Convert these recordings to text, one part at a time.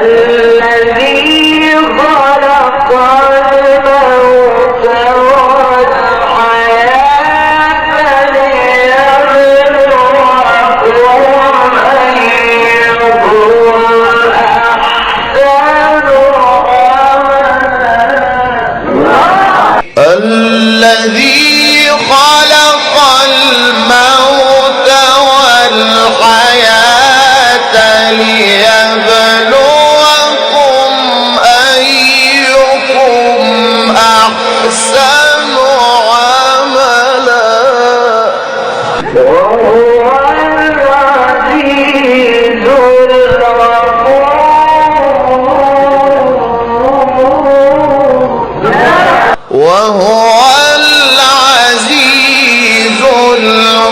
الذي خلق الموت والحياة ليبلوكم أيكم أحسن عملا. الذي خلق الموت والحياة ليبلوكم أيكم أحسن عملا وهو العزيز الغفور. وهو العزيز الغفور.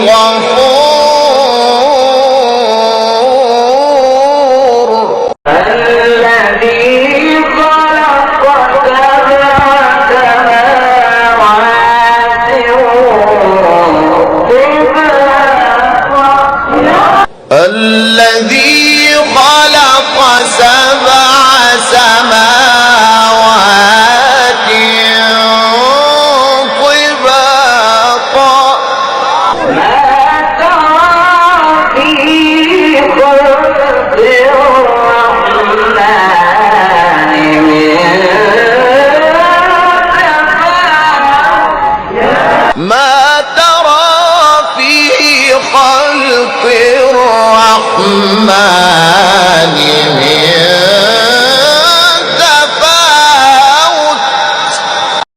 الذي خلق سبع سماوات طباقا. الذي خلق سبع سماوات طباقا. ما ترى في خلق الرحمن من تفاوت. ما